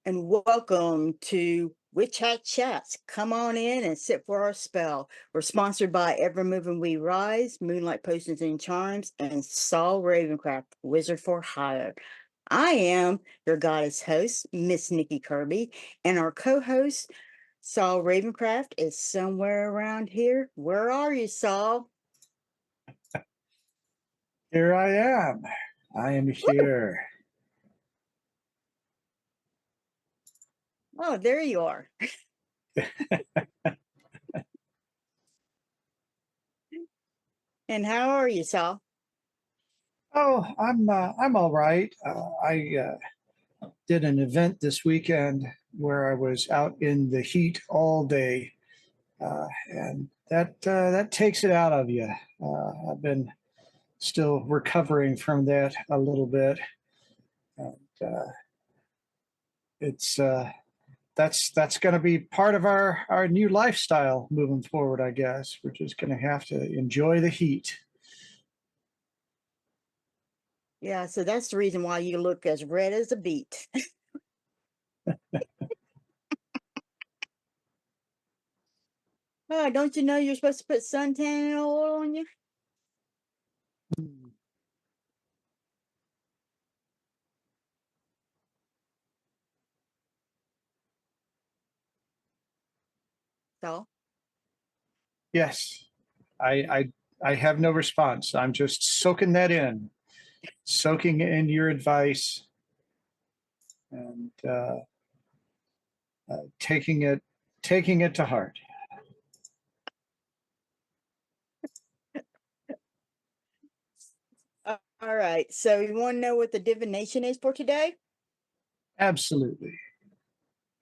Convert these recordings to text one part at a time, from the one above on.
and welcome to Witch Hat Chats. Come on in and sit for our spell. We're sponsored by Evermoving We Rise, Moonlight Potions and Charms, and Saul Ravencraft, Wizard for Hire. I am your goddess host, Miss Nikki Kirby, and our co-host, Saul Ravencraft, is somewhere around here. Where are you, Saul? Here I am. I am here. Oh, there you are. And how are you, Saul? Oh, I'm all right. I did an event this weekend where I was out in the heat all day, and that takes it out of you. I've been still recovering from that a little bit, and it's that's going to be part of our new lifestyle moving forward. I guess we're just going to have to enjoy the heat. Yeah, so that's the reason why you look as red as a beet. Oh, don't you know you're supposed to put suntan oil on you? So, Yes, I I have no response. I'm just soaking that in, soaking in your advice, and taking it to heart. all right. So you want to know what the divination is for today? Absolutely.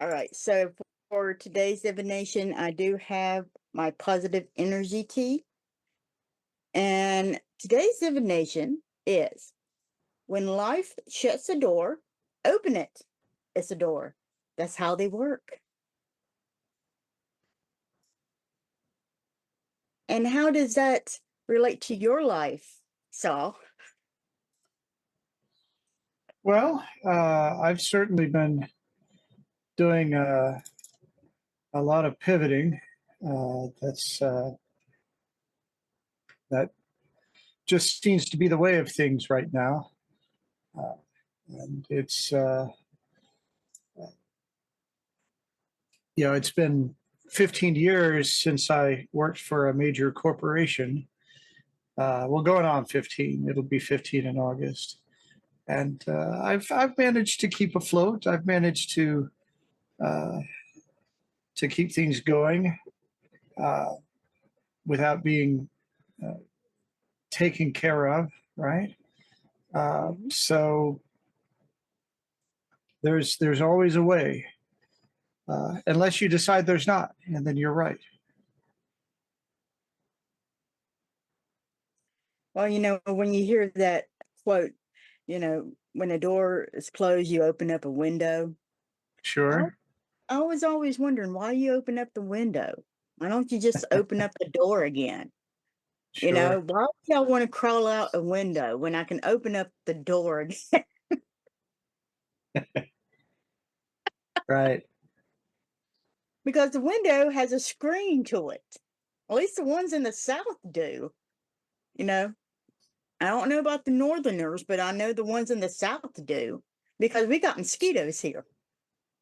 All right. So for today's divination, I do have my positive energy tea. And today's divination is when life shuts a door, open it. It's a door. That's how they work. And how does that relate to your life, Saul? Well, I've certainly been doing a lot of pivoting. That just seems to be the way of things right now, uh, and it's been 15 years since I worked for a major corporation. Well, going on 15. It'll be 15 in August, and I've managed to keep afloat. I've managed uh, to keep things going uh, without being uh, taken care of. Right. Mhm. So there's always a way, unless you decide there's not, and then you're right. Well, when you hear that quote, when a door is closed, you open up a window. I, Sure. I was always wondering why you open up the window. Why don't you just open up the door again? Sure. Why would y'all want to crawl out a window when I can open up the door again? Right. Because the window has a screen to it. At least the ones in the South do. You know, I don't know about the Northerners, but I know the ones in the South do because we got mosquitoes here.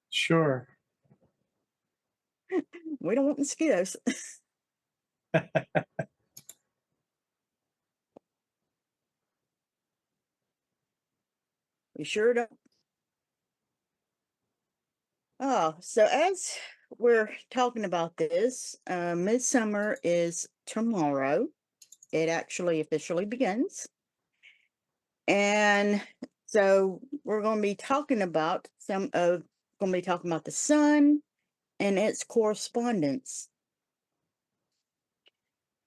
Sure. We don't want mosquitoes. We sure don't. Oh, so as we're talking about this, midsummer is tomorrow. It actually officially begins. And so we're going to be talking about the sun and its correspondence.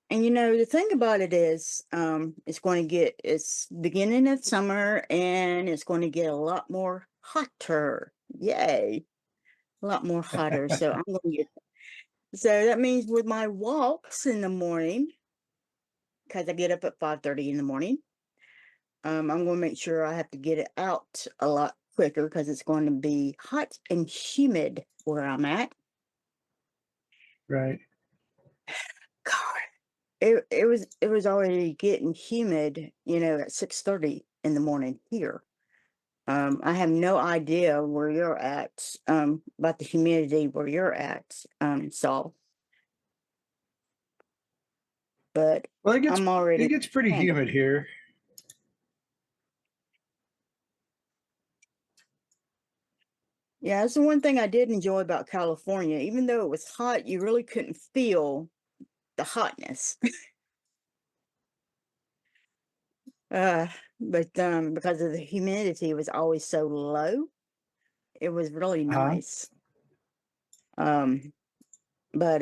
And the thing about it is, it's beginning of summer and it's going to get a lot more hotter. Yay. A lot more hotter. So so that means with my walks in the morning, because I get up at 5:30 in the morning, I'm going to make sure I have to get it out a lot quicker because it's going to be hot and humid where I'm at. Right. God, it was already getting humid, at 6:30 in the morning here. I have no idea where you're at, about the humidity where you're at, Saul, but Well, I'm it already gets pretty handle. humid here. Yeah, that's the one thing I did enjoy about California. Even though it was hot, you really couldn't feel the hotness. uh, but because of the humidity was always so low, it was really Uh-huh. nice. Um, but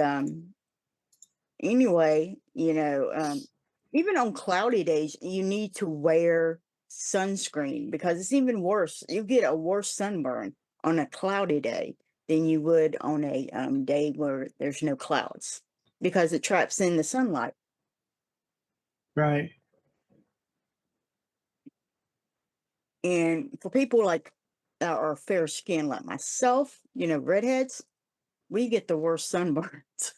anyway, even on cloudy days, you need to wear sunscreen because it's even worse. You get a worse sunburn on a cloudy day than you would on a day where there's no clouds because it traps in the sunlight. Right. And for people like that are fair skinned like myself, redheads, we get the worst sunburns.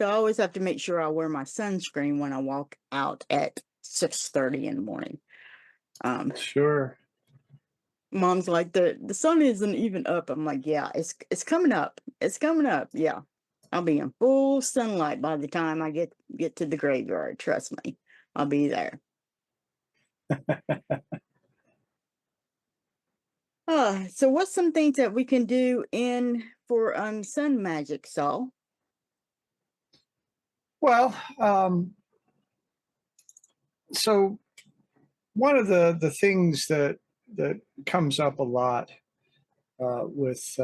So I always have to make sure I wear my sunscreen when I walk out at 6:30 in the morning. Sure. Mom's like, the sun isn't even up. I'm like, yeah, it's coming up. It's coming up. Yeah. I'll be in full sunlight by the time I get to the graveyard. Trust me. I'll be there. So what's some things that we can do in for sun magic, Saul? Well, so one of the things that comes up a lot with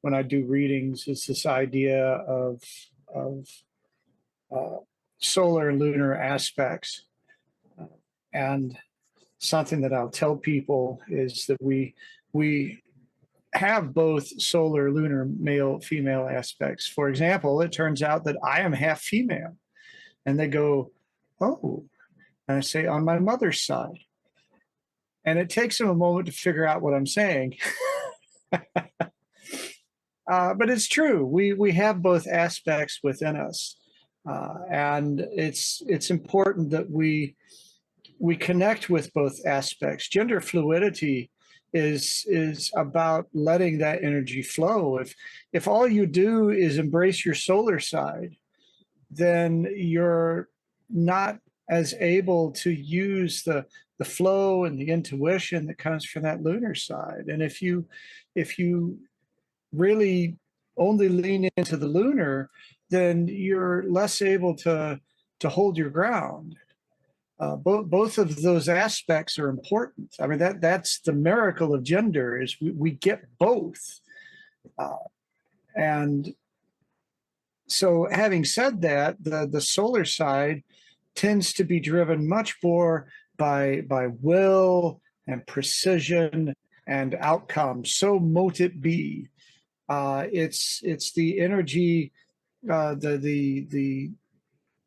when I do readings is this idea of uh, solar and lunar aspects. And something that I'll tell people is that we have both solar, lunar, male, female aspects. For example, it turns out that I am half female, and they go, "Oh," and I say, "On my mother's side," and it takes them a moment to figure out what I'm saying. But it's true. We have both aspects within us, and it's important that we connect with both aspects. Gender fluidity is about letting that energy flow. If all you do is embrace your solar side, then you're not as able to use the flow and the intuition that comes from that lunar side. And if you really only lean into the lunar, then you're less able to hold your ground. Both of those aspects are important. I mean, that's the miracle of gender is we get both. Uh, and so, having said that, the solar side tends to be driven much more by will and precision and outcome. So mote it be. It's the energy, the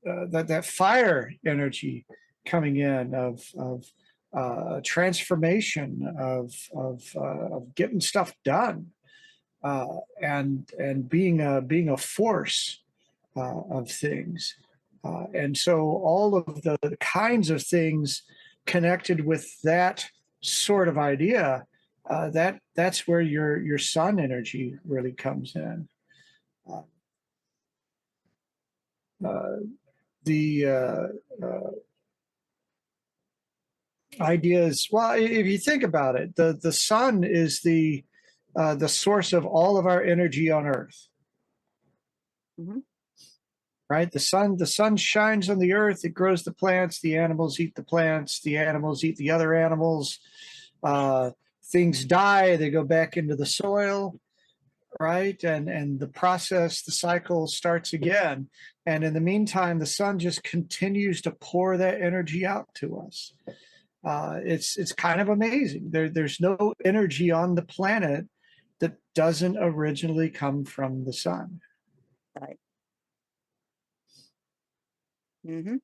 that fire energy coming in of transformation of getting stuff done and being a force of things. And so all of the kinds of things connected with that sort of idea, that's where your sun energy really comes in. Uh, uh, the idea is, well, if you think about it, the sun is the source of all of our energy on Earth. Hmm. Right? The sun shines on the earth. It grows the plants. The animals eat the plants. The animals eat the other animals. Uh, Things die. They go back into the soil. Right? And the process, the cycle starts again. And in the meantime, the sun just continues to pour that energy out to us. It's kind of amazing. There's no energy on the planet that doesn't originally come from the sun. Right. Hmm.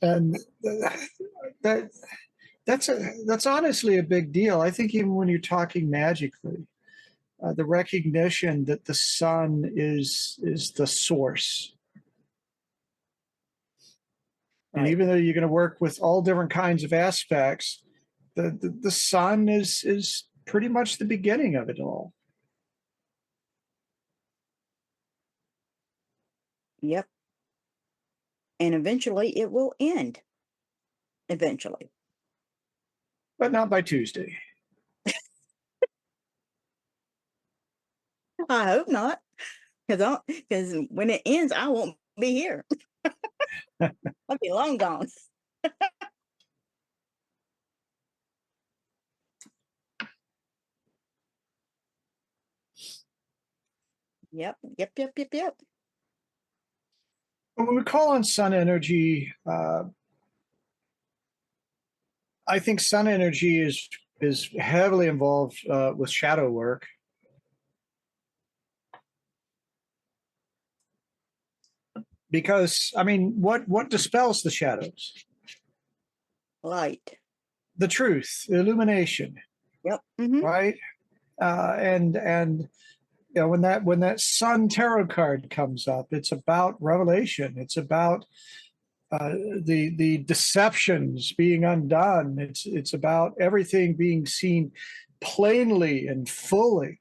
And that That's honestly a big deal. I think even when you're talking magically, the recognition that the sun is the source. And Right. even though you're going to work with all different kinds of aspects, the sun is pretty much the beginning of it all. Yep. And eventually it will end. Eventually. But not by Tuesday. I hope not. Because when it ends, I won't be here. I'll be long gone. Yep. When we call on sun energy, I think sun energy is heavily involved with shadow work. Because I mean, what dispels the shadows? Light. The truth, the illumination, Yep. Mm-hmm. right? And you know, when that sun tarot card comes up, it's about revelation. It's about the deceptions being undone. It's about everything being seen plainly and fully,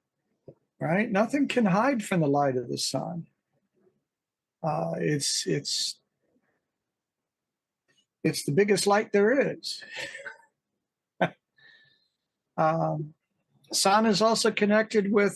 right? Nothing can hide from the light of the sun. It's the biggest light there is. um, Sun is also connected with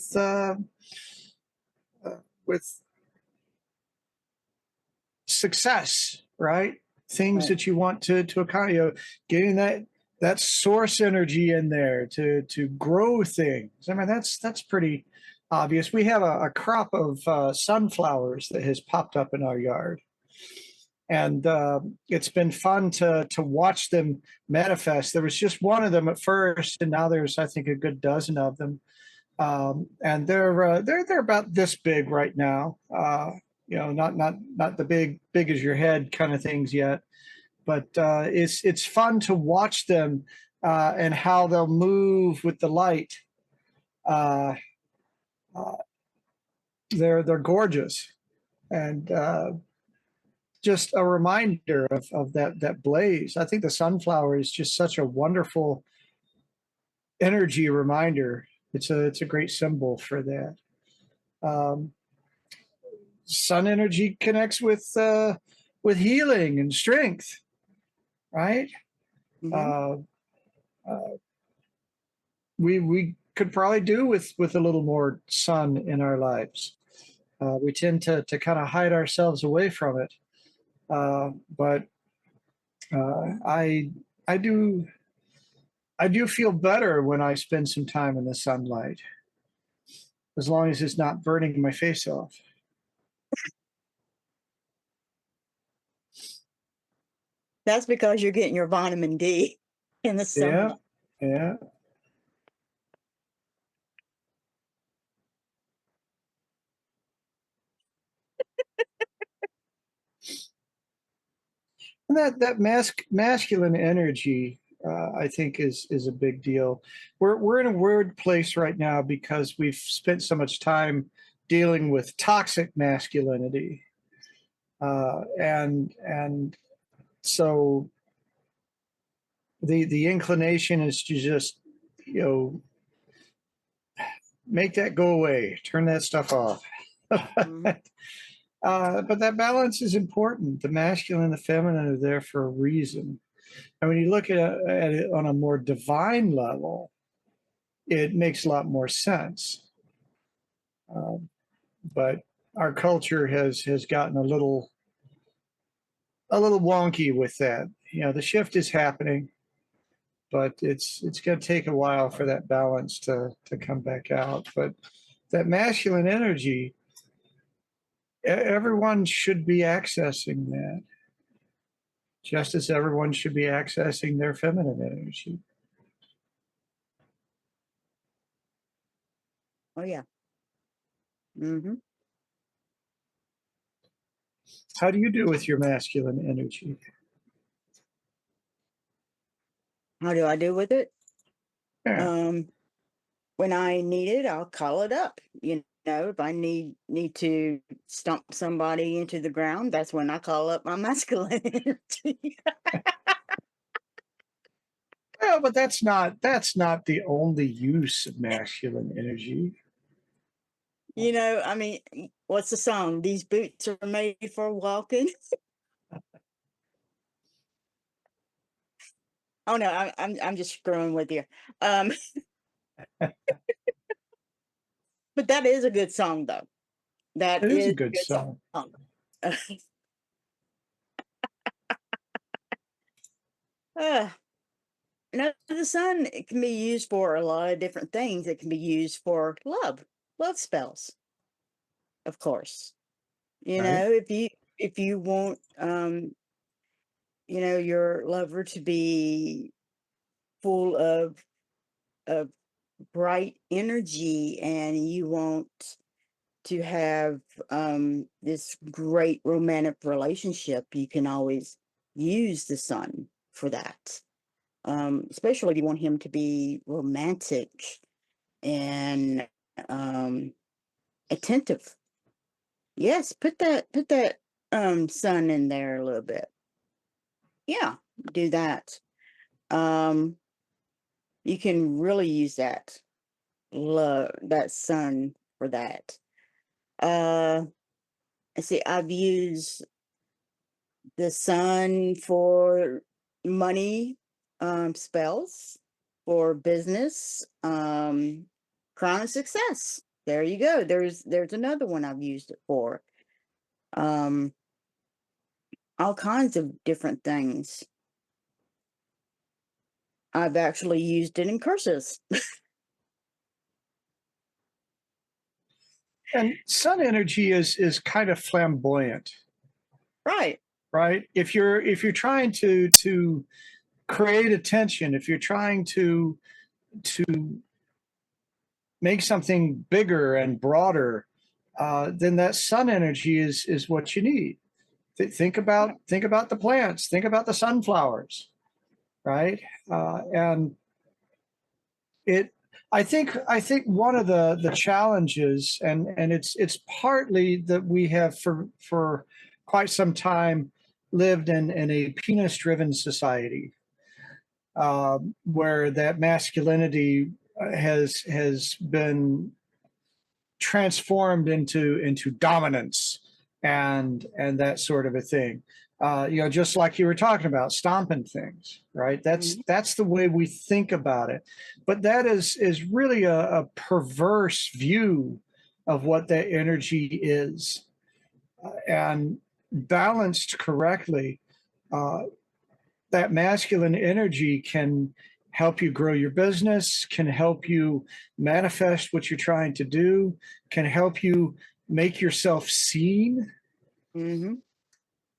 success, right? Things Right. that you want to accomplish, you know, getting that source energy in there to grow things. I mean, that's pretty obvious. We have a crop of sunflowers that has popped up in our yard, and it's been fun to watch them manifest. There was just one of them at first, and now there's, I think, a good dozen of them, and they're about this big right now. You know, not the big as your head kind of things yet, but it's fun to watch them and how they'll move with the light. Uh, uh, they're gorgeous, and just a reminder of that blaze. I think the sunflower is just such a wonderful energy reminder. It's a great symbol for that. Um, Sun energy connects with healing and strength, right? Mm-hmm. Uh, uh, we could probably do with a little more sun in our lives. We tend to kind of hide ourselves away from it, but I I do I do feel better when I spend some time in the sunlight, as long as it's not burning my face off. That's because you're getting your vitamin D in the Yeah, sun. yeah. And that masculine energy, I think, is a big deal. We're in a weird place right now because we've spent so much time dealing with toxic masculinity, and so the inclination is to just, you know, make that go away, turn that stuff off. Mm-hmm. But that balance is important. The masculine and the feminine are there for a reason. And when you look at it on a more divine level, it makes a lot more sense. Um, but our culture has gotten a little wonky with that. You know, the shift is happening, but it's going to take a while for that balance to come back out. But that masculine energy, everyone should be accessing that, just as everyone should be accessing their feminine energy. Oh yeah. Mm-hmm. How do you do with your masculine energy? How do I do with it? Yeah. When I need it, I'll call it up. You know, if I need to stomp somebody into the ground, that's when I call up my masculine energy. Well, but that's not the only use of masculine energy. You know, I mean, what's the song? These boots are made for walking. Oh no, I'm just screwing with you. Um, but that is a good song, though. That It is a is good a good song. song. Uh, now the sun, it can be used for a lot of different things. It can be used for love spells, of course. You Right? know, if you want you know, your lover to be full of bright energy, and you want to have this great romantic relationship, you can always use the sun for that. Especially if you want him to be romantic and um, attentive. Yes, put that sun in there a little bit. Yeah, do that. Um, you can really use that sun for that. Uh, I see. I've used the sun for money spells, for business, crown of success. There you go. There's another one I've used it for. Um, all kinds of different things. I've actually used it in curses. And sun energy is kind of flamboyant, Right. right? If you're trying to create attention, if you're trying to make something bigger and broader, then that sun energy is what you need. Think about the plants. Think about the sunflowers, right? And it. I think one of the challenges, and it's partly that we have for quite some time lived in a penis driven society, where that masculinity has been transformed into dominance and that sort of a thing. Just like you were talking about, stomping things, right? That's Mhm. that's the way we think about it, but that is really a perverse view of what that energy is, and balanced correctly. Uh, that masculine energy can help you grow your business, can help you manifest what you're trying to do, can help you make yourself seen. Mhm.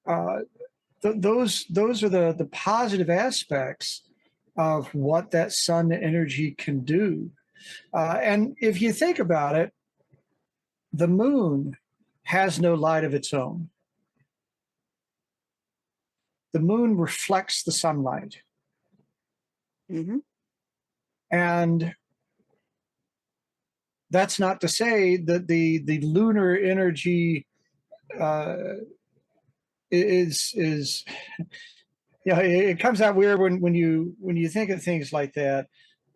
Uh, those are the positive aspects of what that sun energy can do. And if you think about it, the moon has no light of its own. The moon reflects the sunlight. Mhm. And that's not to say that the lunar energy uh, is it comes out weird when you think of things like that.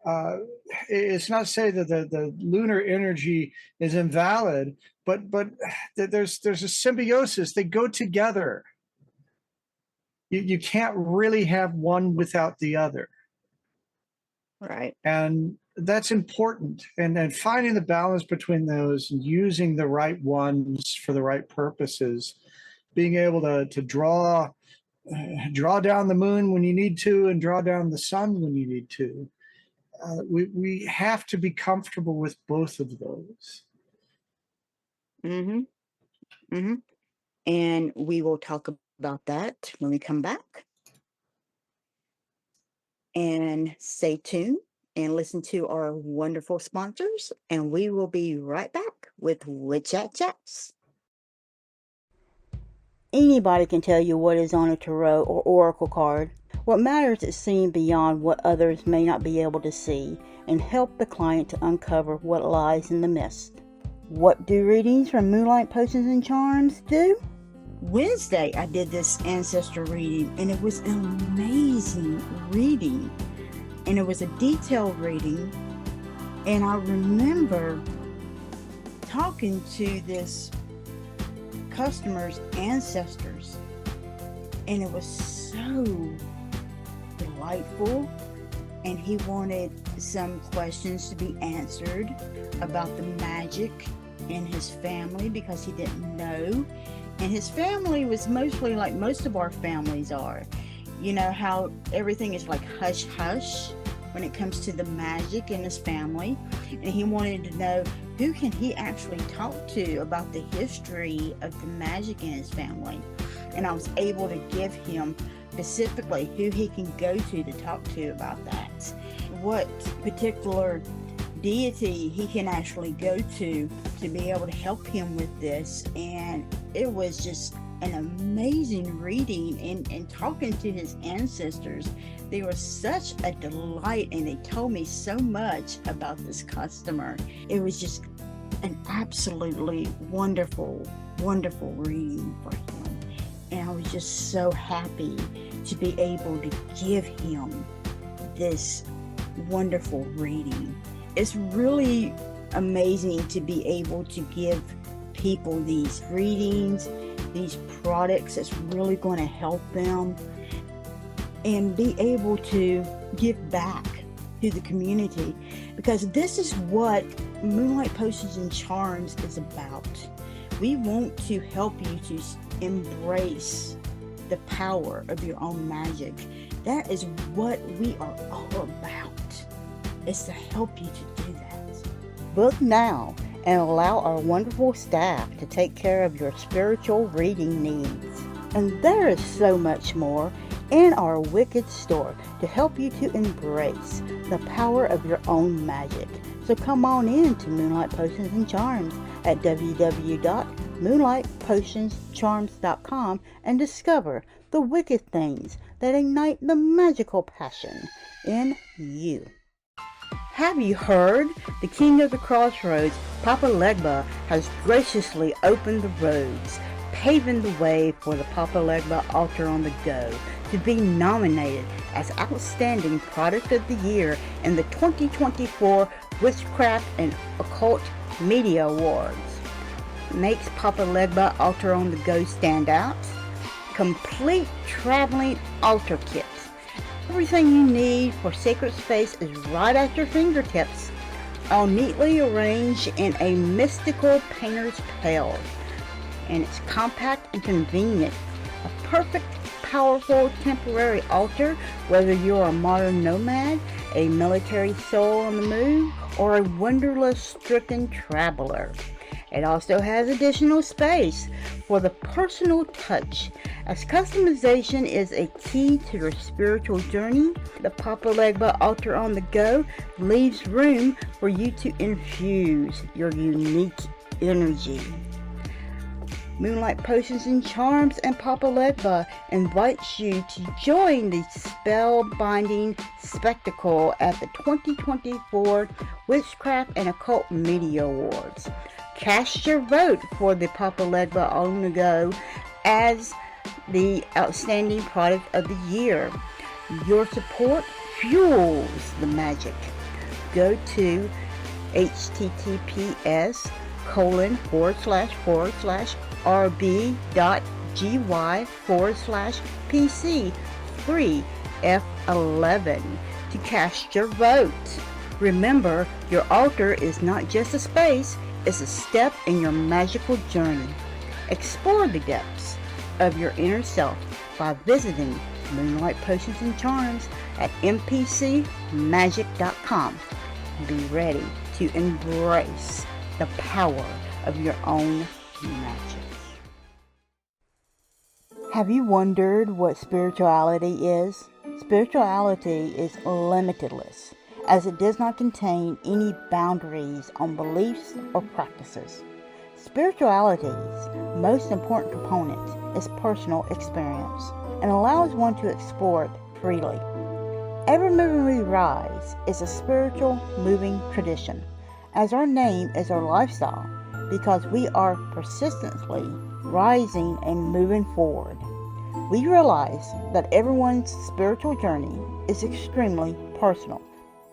Uh, it's not to say that the lunar energy is invalid, but there's a symbiosis. They go together. You can't really have one without the other, Right. and that's important. And finding the balance between those and using the right ones for the right purposes, being able to draw down the moon when you need to and draw down the sun when you need to. We have to be comfortable with both of those. Mhm. Mhm. And we will talk about that when we come back. And stay tuned and listen to our wonderful sponsors. And we will be right back with Witch Chat Chats. Anybody can tell you what is on a tarot or oracle card. What matters is seeing beyond what others may not be able to see and help the client to uncover what lies in the mist. What do readings from Moonlight Potions and Charms do? Wednesday, I did this ancestor reading, and it was an amazing reading. And it was a detailed reading. And I remember talking to this customer's ancestors, and it was so delightful. And he wanted some questions to be answered about the magic in his family because he didn't know. And his family was mostly like most of our families are. You know how everything is like hush hush when it comes to the magic in his family. And he wanted to know who can he actually talk to about the history of the magic in his family. And I was able to give him specifically who he can go to talk to about that. What particular deity he can actually go to be able to help him with this. And it was just an amazing reading, and talking to his ancestors, they were such a delight, and they told me so much about this customer. It was just an absolutely wonderful reading for him, and I was just so happy to be able to give him this wonderful reading. It's really amazing to be able to give people these readings, these products that's really going to help them, and be able to give back to the community, because this is what Moonlight Potions and Charms is about. We want to help you to embrace the power of your own magic. That is what we are all about. It's to help you to do that. Book now and allow our wonderful staff to take care of your spiritual reading needs. And there is so much more in our Wicked store to help you to embrace the power of your own magic. So come on in to Moonlight Potions and Charms at www.moonlightpotionscharms.com and discover the wicked things that ignite the magical passion in you. Have you heard? The King of the Crossroads, Papa Legba, has graciously opened the roads, paving the way for the Papa Legba Altar on the Go to be nominated as Outstanding Product of the Year in the 2024 Witchcraft and Occult Media Awards. Makes Papa Legba Altar on the Go stand out? Complete traveling altar kit. Everything you need for sacred space is right at your fingertips, all neatly arranged in a mystical painter's pail. And it's compact and convenient. A perfect, powerful, temporary altar, whether you're a modern nomad, a military soul on the move, or a wanderlust-stricken traveler. It also has additional space for the personal touch. As customization is a key to your spiritual journey, the Papa Legba Altar on the Go leaves room for you to infuse your unique energy. Moonlight Potions and Charms and Papa Legba invites you to join the spellbinding spectacle at the 2024 Witchcraft and Occult Media Awards. Cast your vote for the Papa Legba on the Go as the Outstanding Product of the Year. Your support fuels the magic. Go to https://rb.gy/PC3F11 to cast your vote. Remember, your altar is not just a space, it's a step in your magical journey. Explore the depths of your inner self by visiting Moonlight Potions and Charms at mpcmagic.com. Be ready to embrace the power of your own magic. Have you wondered what spirituality is? Spirituality is limitless, as it does not contain any boundaries on beliefs or practices. Spirituality's most important component is personal experience, and allows one to explore it freely. Evermoving We Rise is a spiritual moving tradition, as our name is our lifestyle, because we are persistently rising and moving forward. We realize that everyone's spiritual journey is extremely personal,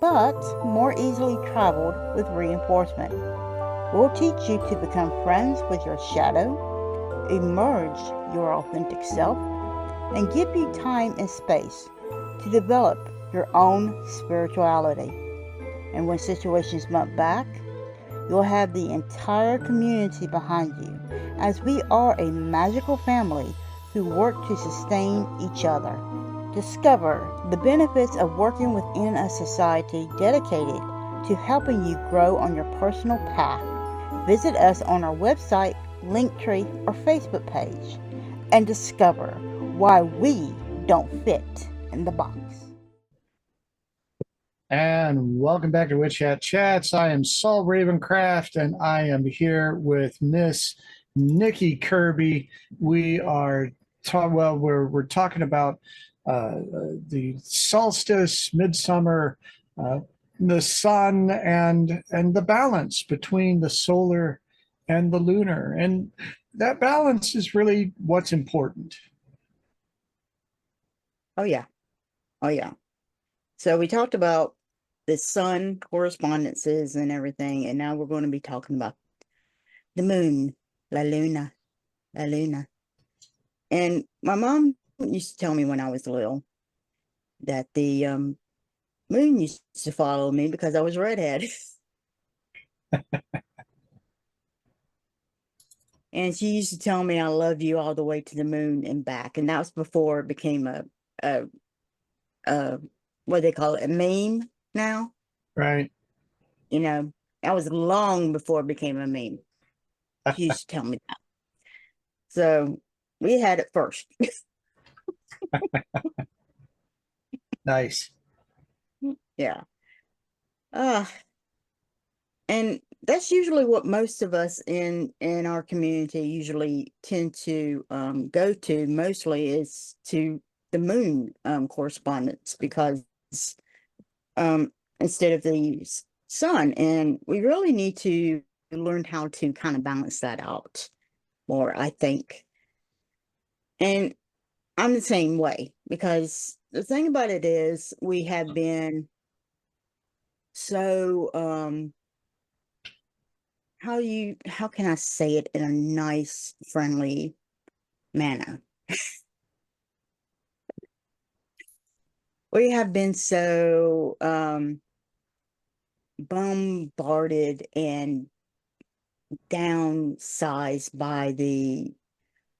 but more easily traveled with reinforcement. We'll teach you to become friends with your shadow, emerge your authentic self, and give you time and space to develop your own spirituality. And when situations bump back, you'll have the entire community behind you, as we are a magical family who work to sustain each other. Discover the benefits of working within a society dedicated to helping you grow on your personal path. Visit us on our website, Linktree, or Facebook page and discover why we don't fit in the box. And welcome back to Witch Hat Chats. I am Saul Ravencraft, and I am here with Miss Nikki Kirby. We are we're talking about the solstice, midsummer, the sun, and the balance between the solar and the lunar, and that balance is really what's important. Oh yeah. So we talked about the sun, correspondences, and everything, and now we're going to be talking about the moon, la luna. And my mom used to tell me when I was little that the moon used to follow me because I was a redhead. And she used to tell me I love you all the way to the moon and back. And that was before it became a what they call it, a meme now. Right. You know, that was long before it became a meme. She used to tell me that. So we had it first. Nice. Yeah. And that's usually what most of us in our community usually tend to go to, mostly is to the moon correspondence, because instead of the sun, and we really need to learn how to kind of balance that out more, I think. And I'm the same way, because the thing about it is we have been so how can I say it in a nice, friendly manner? We have been so bombarded and downsized by the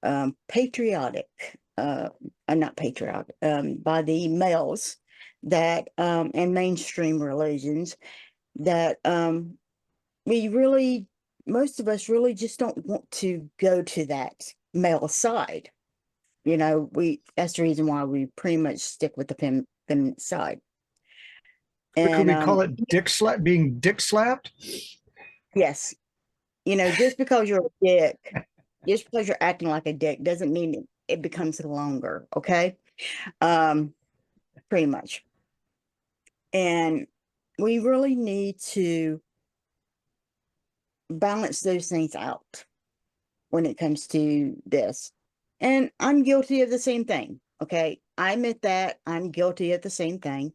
not patriotic, by the males that and mainstream religions, that most of us really just don't want to go to that male side. You know, that's the reason why we pretty much stick with the feminine side. Could And we call it being dick slapped? yes, you know, just because you're a dick, just because you're acting like a dick doesn't mean it becomes longer, okay? Pretty much. And we really need to balance those things out when it comes to this. And I'm guilty of the same thing, okay? I admit that I'm guilty of the same thing.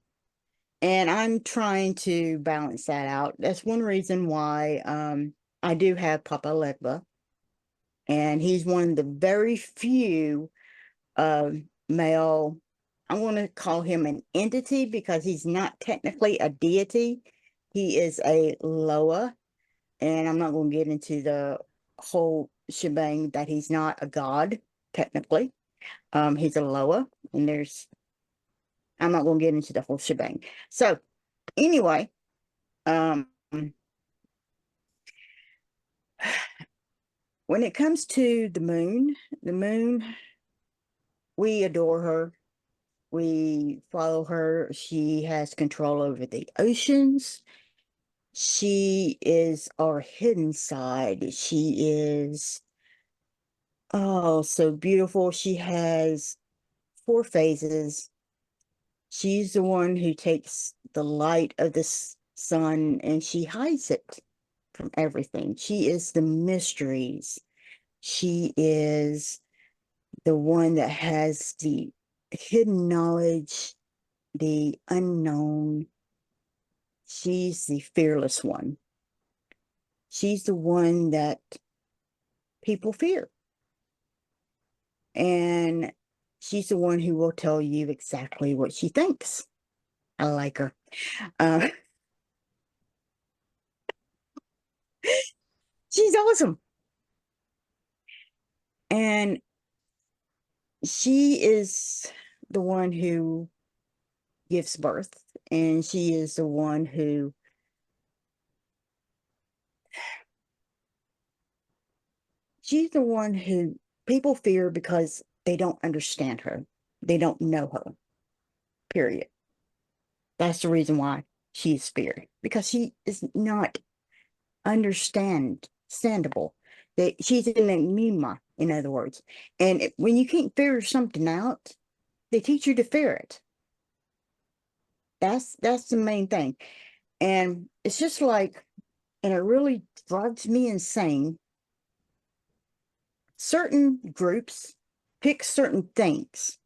And I'm trying to balance that out. That's one reason why I do have Papa Legba. And he's one of the very few male, I want to call him an entity, because he's not technically a deity. He is a Loa. And I'm not going to get into the whole shebang that he's not a god, technically. He's a Loa, and I'm not going to get into the whole shebang. So, anyway, when it comes to the moon, we adore her. We follow her. She has control over the oceans. She is our hidden side. She is, oh, so beautiful. She has 4 phases. She's the one who takes the light of the sun and she hides it from everything. She is the mysteries. She is the one that has the hidden knowledge, the unknown. She's the fearless one. She's the one that people fear. And she's the one who will tell you exactly what she thinks. I like her. She's awesome. And she is the one who gives birth, and she is the one who people fear because they don't understand her. They don't know her, period. That's the reason why she's feared, because she is not understandable. She's an enigma, in other words. And when you can't figure something out, they teach you to fear it. That's the main thing. And it's just like, and it really drives me insane. Certain groups pick certain things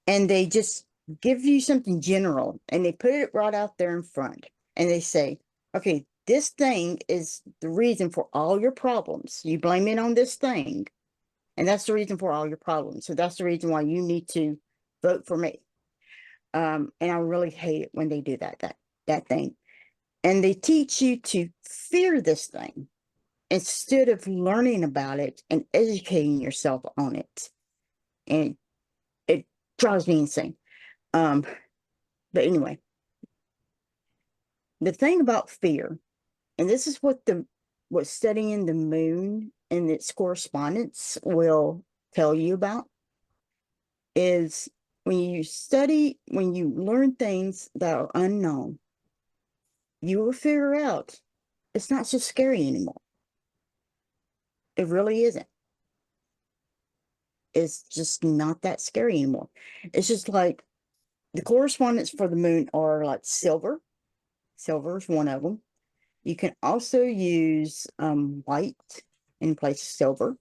and they just give you something general and they put it right out there in front and they say, okay, this thing is the reason for all your problems. You blame it on this thing, and that's the reason for all your problems. So that's the reason why you need to vote for me. And I really hate it when they do that thing. And they teach you to fear this thing instead of learning about it and educating yourself on it. And it drives me insane. But anyway, the thing about fear, and this is what studying the moon and its correspondence will tell you about, is when you learn things that are unknown, you will figure out it's not so scary anymore. It really isn't. It's just not that scary anymore. It's just like the correspondence for the moon are like silver. Silver is one of them. You can also use white in place of silver.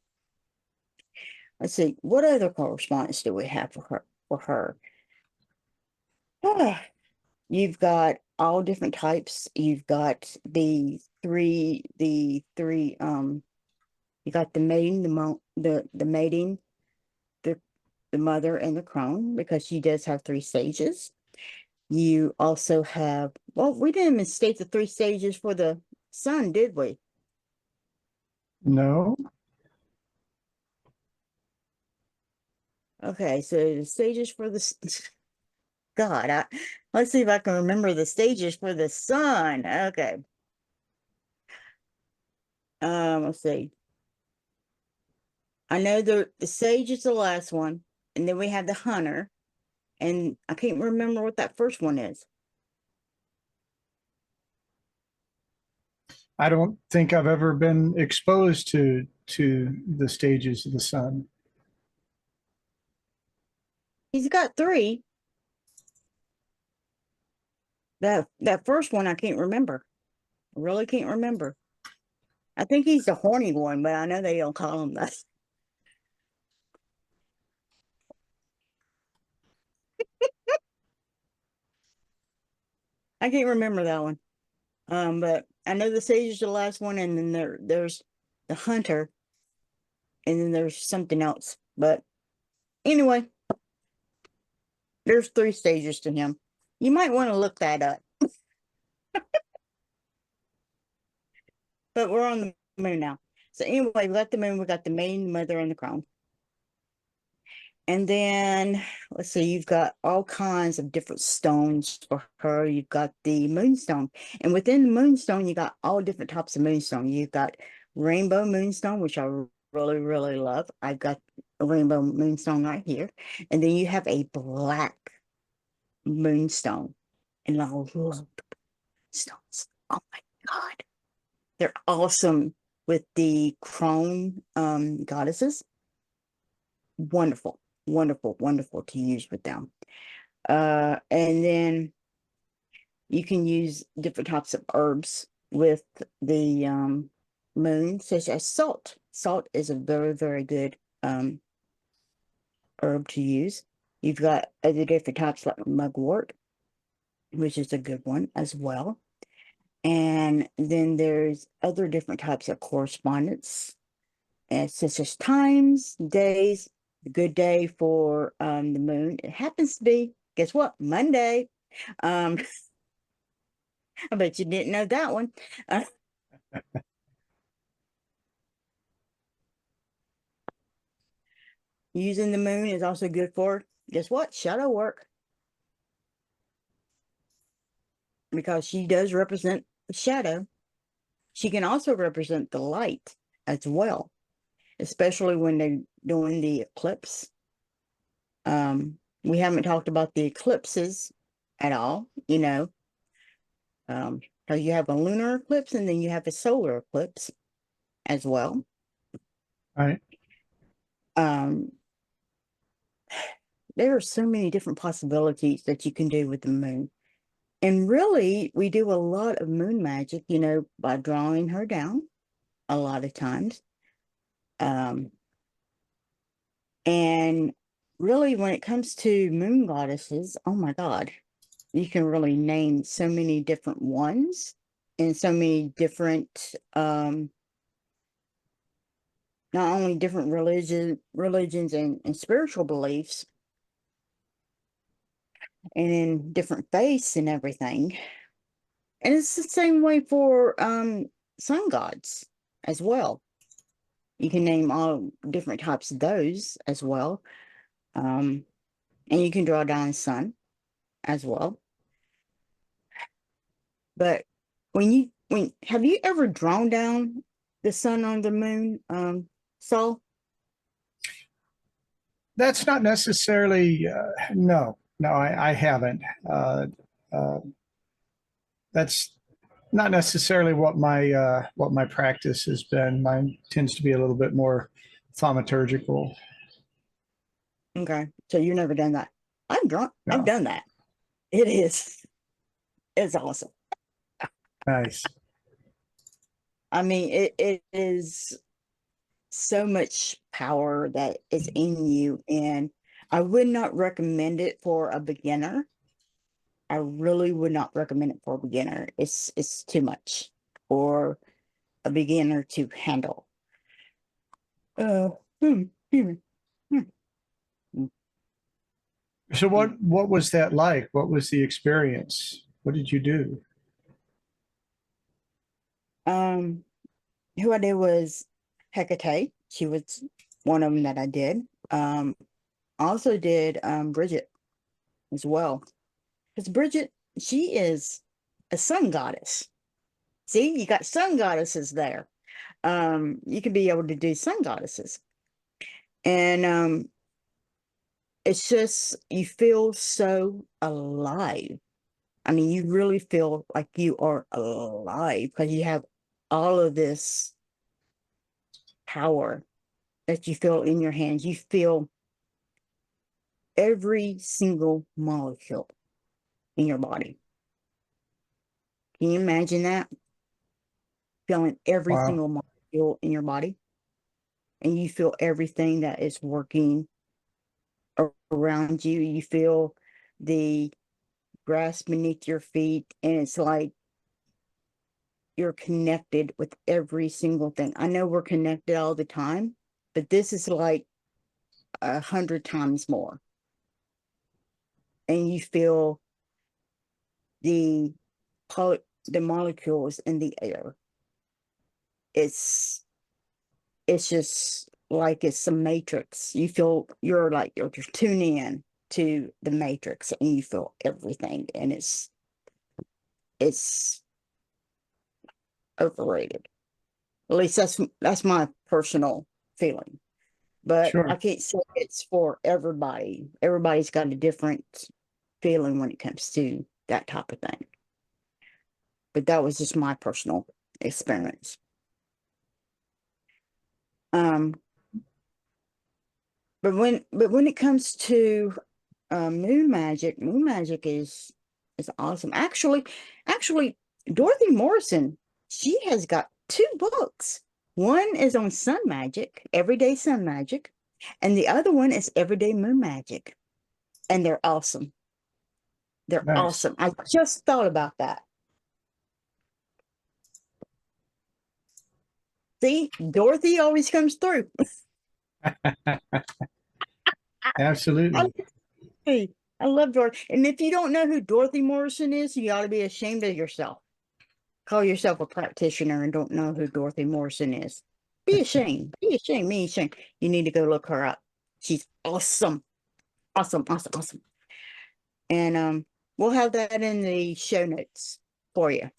Let's see, what other correspondence do we have for her? You've got all different types. You've got the three, you got the maiden, the mating, the mother, and the crone, because she does have 3 stages. You also have, well, we didn't even state the 3 stages for the sun, did we? No. Okay, so the stages for the God, let's see if I can remember the stages for the sun. Okay. Let's see. I know the sage is the last one, and then we have the hunter, and I can't remember what that first one is. I don't think I've ever been exposed to the stages of the sun. He's got 3. That first one I can't remember. I really can't remember. I think he's the horny one, but I know they don't call him that. I can't remember that one. But I know the sage is the last one, and then there's the hunter, and then there's something else. But anyway, there's 3 stages to him. You might want to look that up. But we're on the moon now. So anyway, we got the moon, we got the maiden, mother, and the crown. And then, let's see, you've got all kinds of different stones for her. You've got the moonstone. And within the moonstone, you got all different types of moonstone. You've got rainbow moonstone, which I really, really love. I've got a rainbow moonstone right here. And then you have a black moonstone. And I love the stones. Oh my God. They're awesome with the crone goddesses. Wonderful, wonderful, wonderful to use with them. And then you can use different types of herbs with the moon, such as salt. Salt is a very, very good herb to use. You've got other different types like mugwort, which is a good one as well. And then there's other different types of correspondence, such as times, days. A good day for the moon. It happens to be, guess what? Monday. I bet you didn't know that one. Using the moon is also good for, guess what? Shadow work. Because she does represent the shadow. She can also represent the light as well, especially when they're doing the eclipse. We haven't talked about the eclipses at all, you know. So you have a lunar eclipse and then you have a solar eclipse as well. Right. There are so many different possibilities that you can do with the moon. And really, we do a lot of moon magic, you know, by drawing her down a lot of times. And really, when it comes to moon goddesses, oh my God, you can really name so many different ones and so many different, not only different religions and spiritual beliefs, and in different faiths and everything. And it's the same way for sun gods as well. You can name all different types of those as well. And you can draw down sun as well. But when have you ever drawn down the sun on the moon, Saul? That's not necessarily, no, I haven't. That's not necessarily what my practice has been. Mine tends to be a little bit more thaumaturgical. Okay, so you've never done that. I've No. done that. It's awesome. Nice. I mean, it is so much power that is in you, and I would not recommend it for a beginner. I really would not recommend it for a beginner. It's too much for a beginner to handle. Uh, hmm, hmm, hmm. So what was that like? What was the experience? What did you do? Um, who I did was Hecate. She was one of them that I did. I also did Bridget as well. Because Bridget, she is a sun goddess. See, you got sun goddesses there. You can be able to do sun goddesses. And it's just, you feel so alive. I mean, you really feel like you are alive because you have all of this power that you feel in your hands. You feel every single molecule in your body. Can you imagine that? Feeling every Wow. single molecule in your body, and you feel everything that is working around you. You feel the grass beneath your feet, and it's like you're connected with every single thing. I know we're connected all the time, but this is like 100 times more. And you feel the the molecules in the air. It's just like it's a matrix. You feel you're tuning in to the matrix and you feel everything, and it's overrated. At least that's my personal feeling. But I Sure. can't say it's for everybody. Everybody's got a different feeling when it comes to that type of thing. But that was just my personal experience. Um, but when it comes to Moon Magic. Moon Magic is awesome. Actually, Dorothy Morrison, she has got 2 books. One is on sun magic, everyday sun magic, and the other one is everyday moon magic. And they're awesome. They're Nice. awesome. I just thought about that. See, Dorothy always comes through. Absolutely. I love Dorothy. And if you don't know who Dorothy Morrison is, you ought to be ashamed of yourself. Call yourself a practitioner and don't know who Dorothy Morrison is. Be ashamed. Be ashamed. Be ashamed. You need to go look her up. She's awesome. Awesome. Awesome. Awesome. And we'll have that in the show notes for you.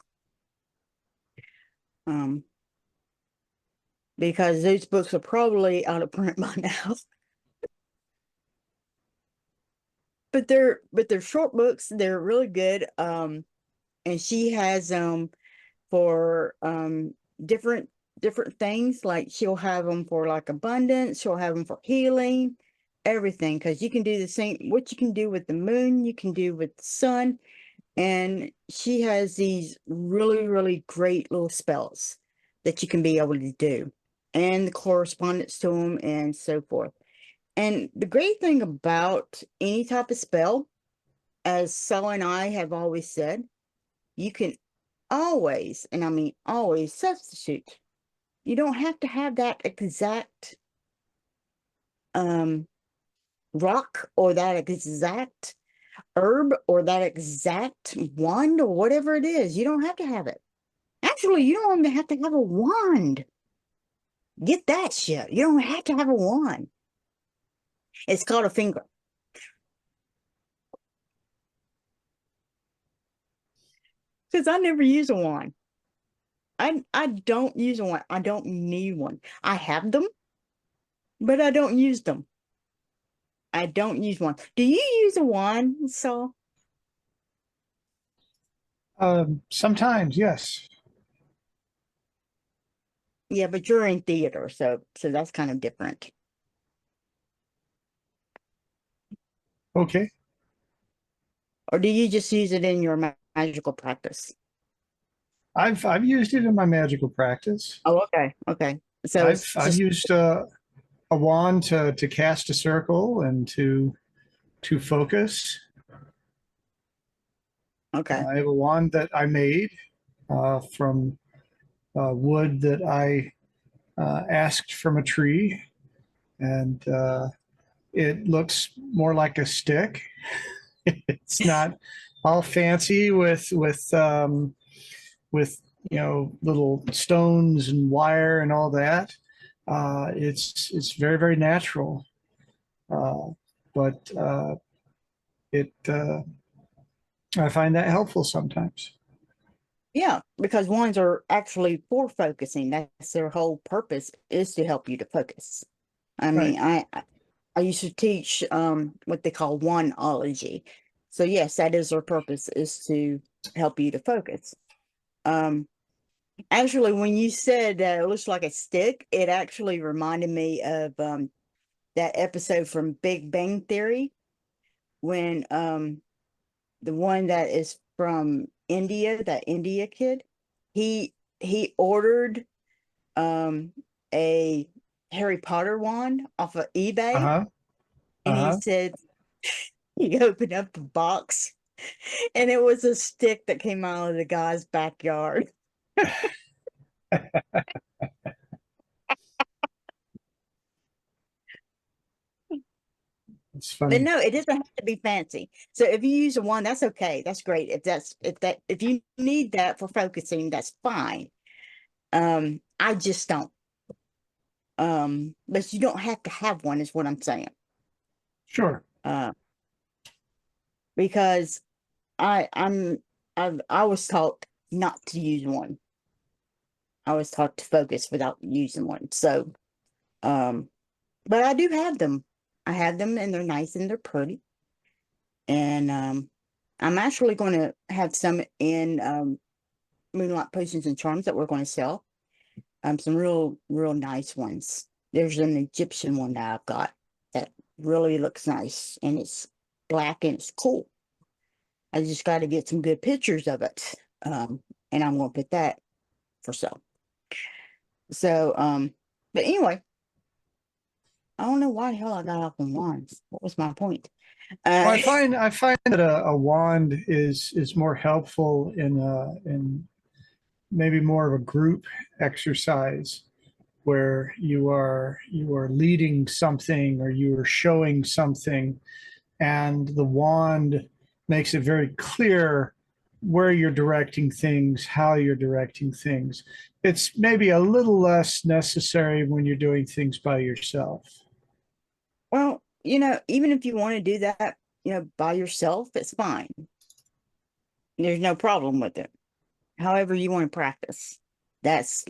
Because those books are probably out of print by now. But they're short books. They're really good. And she has for different things. Like she'll have them for like abundance. She'll have them for healing, everything. Because you can do the same. What you can do with the moon, you can do with the sun. And she has these really, really great little spells that you can be able to do, and the correspondence to them, and so forth. And the great thing about any type of spell, as Saul and I have always said, you can always, and I mean always, substitute. You don't have to have that exact rock or that exact herb or that exact wand or whatever it is. You don't have to have it. Actually, you don't even have to have a wand. Get that shit. You don't have to have a wand. It's called a finger. Because I never use a wand. I don't use a wand. I don't need one. I have them, but I don't use them. I don't use one. Do you use a wand, Saul? Sometimes, yes. Yeah, but you're in theater, so that's kind of different. Okay. Or do you just use it in your magical practice? I've used it in my magical practice. Oh, okay, okay. So it's I've just used a wand to cast a circle and to focus. okay. I have a wand that I made from wood that I asked from a tree, and it looks more like a stick. It's not all fancy with little stones and wire and all that. It's very, very natural, but it I find that helpful sometimes. Yeah, because wands are actually for focusing. That's their whole purpose, is to help you to focus. I Right. mean, I used to teach what they call wandology. So yes, that is their purpose, is to help you to focus. Actually, when you said that it looks like a stick, it actually reminded me of that episode from Big Bang Theory, when the one that is from India, that India kid, he ordered a Harry Potter wand off of eBay, Uh-huh. and he Uh-huh. said he opened up the box and it was a stick that came out of the guy's backyard. It's But funny. no, it doesn't have to be fancy. So if you use a wand, that's okay. That's great. If you need that for focusing, that's fine. I just don't. But you don't have to have one, is what I'm saying. Sure. Because I was taught not to use one. I was taught to focus without using one. So, but I do have them. I have them, and they're nice and they're pretty. And I'm actually going to have some in Moonlight Potions and Charms that we're going to sell. Some real nice ones. There's an Egyptian one that I've got that really looks nice, and it's black and it's cool. I just got to get some good pictures of it. And I'm going to put that for sale. So, but anyway, I don't know why the hell I got off on wands. What was my point? Well, I find that a wand is more helpful in maybe more of a group exercise where you are leading something or you are showing something, and the wand makes it very clear where you're directing things, how you're directing things. It's maybe a little less necessary when you're doing things by yourself. Well, even if you want to do that, by yourself, it's fine. There's no problem with it. However you want to practice, that's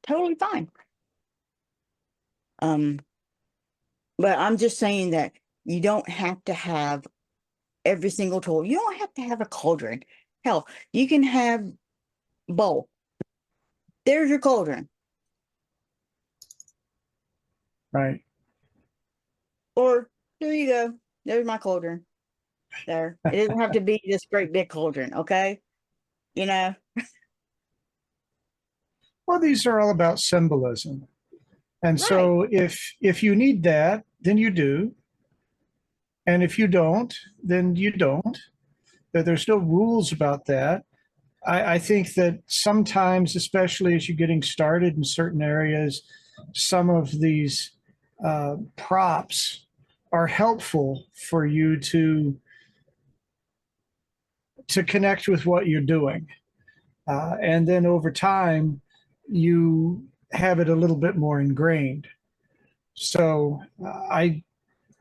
totally fine. But I'm just saying that you don't have to have every single tool. You don't have to have a cauldron. Hell, you can have bowl. There's your cauldron. Right. Or there you go. There's my cauldron. There. It doesn't have to be this great big cauldron, okay? Well, these are all about symbolism. And Right. so if you need that, then you do. And if you don't, then you don't. There's no rules about that. I think that sometimes, especially as you're getting started in certain areas, some of these props are helpful for you to connect with what you're doing. And then over time, you have it a little bit more ingrained. So I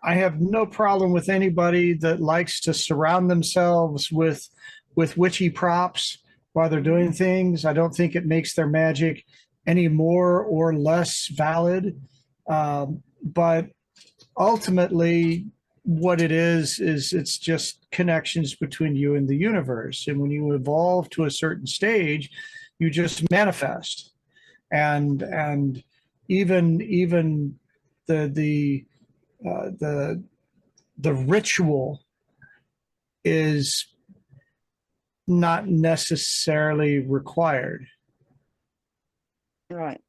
have no problem with anybody that likes to surround themselves with witchy props while they're doing things. I don't think it makes their magic any more or less valid. But ultimately, what it is it's just connections between you and the universe. And when you evolve to a certain stage, you just manifest. And even the ritual is not necessarily required. Right.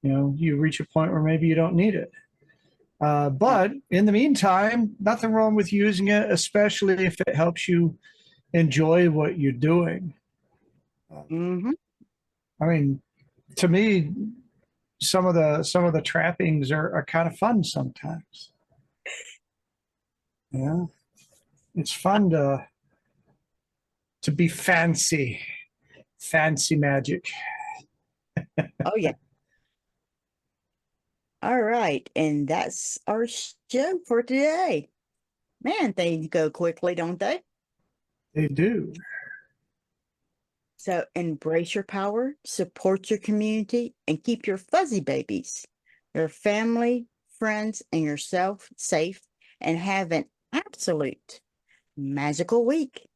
You reach a point where maybe you don't need it. But in the meantime, nothing wrong with using it, especially if it helps you enjoy what you're doing. Mm-hmm. I mean, to me, some of the trappings are kind of fun sometimes. Yeah, it's fun to be fancy magic. Oh yeah. All right, and that's our show for today. Man, things go quickly, don't they? They do. So embrace your power, support your community, and keep your fuzzy babies, your family, friends, and yourself safe, and have an absolute magical week.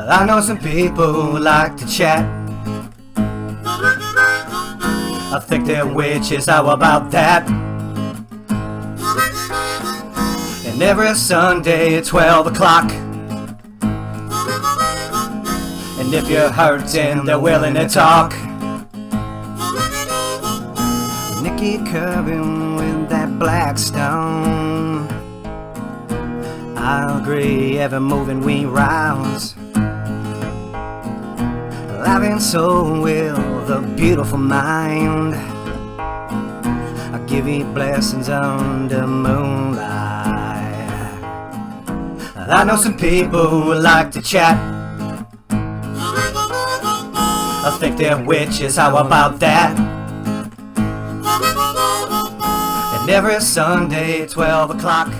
I know some people who like to chat. I think they're witches, how about that? And every Sunday at 12 o'clock. And if you're hurting, they're willing to talk. Nikki curving with that black stone. I agree, Evermoving We Rise. Life and soul with a beautiful mind. I give you blessings under moonlight. I know some people who like to chat. I think they're witches, how about that? And every Sunday at 12 o'clock.